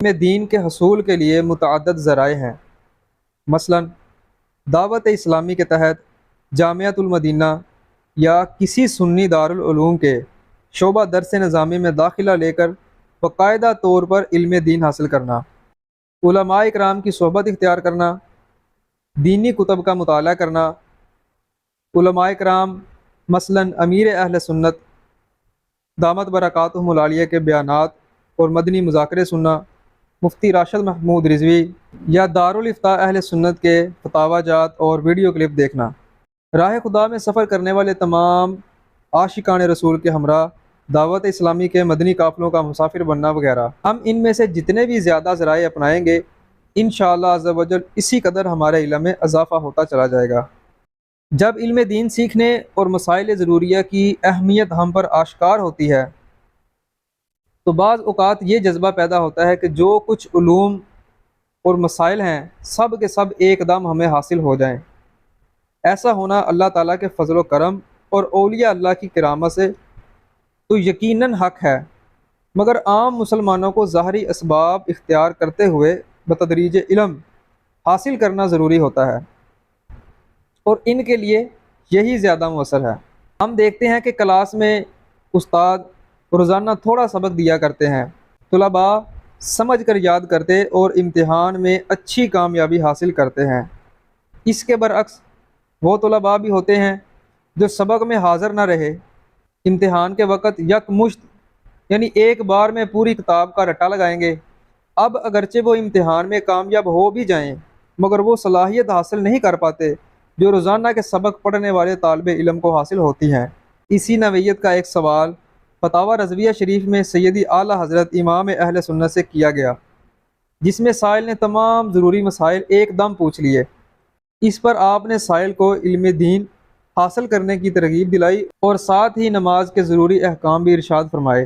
علم دین کے حصول کے لیے متعدد ذرائع ہیں، مثلاً دعوت اسلامی کے تحت جامعۃ المدینہ یا کسی سنی دارالعلوم کے شعبہ درس نظامی میں داخلہ لے کر باقاعدہ طور پر علم دین حاصل کرنا، علماء اکرام کی صحبت اختیار کرنا، دینی کتب کا مطالعہ کرنا، علماء اکرام مثلاً امیر اہل سنت دامت برکاتہم العالیہ کے بیانات اور مدنی مذاکرے سننا، مفتی راشد محمود رضوی یا دارالافتاء اہل سنت کے فتاوی جات اور ویڈیو کلپ دیکھنا، راہ خدا میں سفر کرنے والے تمام عاشقان رسول کے ہمراہ دعوت اسلامی کے مدنی قافلوں کا مسافر بننا وغیرہ۔ ہم ان میں سے جتنے بھی زیادہ ذرائع اپنائیں گے انشاءاللہ عز و جل اسی قدر ہمارے علم میں اضافہ ہوتا چلا جائے گا۔ جب علم دین سیکھنے اور مسائل ضروریہ کی اہمیت ہم پر آشکار ہوتی ہے تو بعض اوقات یہ جذبہ پیدا ہوتا ہے کہ جو کچھ علوم اور مسائل ہیں سب کے سب ایک دم ہمیں حاصل ہو جائیں۔ ایسا ہونا اللہ تعالیٰ کے فضل و کرم اور اولیاء اللہ کی کرامت سے تو یقیناً حق ہے، مگر عام مسلمانوں کو ظاہری اسباب اختیار کرتے ہوئے بتدریج علم حاصل کرنا ضروری ہوتا ہے، اور ان کے لیے یہی زیادہ مؤثر ہے۔ ہم دیکھتے ہیں کہ کلاس میں استاد روزانہ تھوڑا سبق دیا کرتے ہیں، طلباء سمجھ کر یاد کرتے اور امتحان میں اچھی کامیابی حاصل کرتے ہیں۔ اس کے برعکس وہ طلباء بھی ہوتے ہیں جو سبق میں حاضر نہ رہے، امتحان کے وقت یکمشت یعنی ایک بار میں پوری کتاب کا رٹا لگائیں گے۔ اب اگرچہ وہ امتحان میں کامیاب ہو بھی جائیں مگر وہ صلاحیت حاصل نہیں کر پاتے جو روزانہ کے سبق پڑھنے والے طالب علم کو حاصل ہوتی ہیں۔ اسی نوعیت کا ایک سوال فتاوی رضویہ شریف میں سیدی اعلیٰ حضرت امام اہل سنت سے کیا گیا، جس میں سائل نے تمام ضروری مسائل ایک دم پوچھ لیے۔ اس پر آپ نے سائل کو علم دین حاصل کرنے کی ترغیب دلائی اور ساتھ ہی نماز کے ضروری احکام بھی ارشاد فرمائے۔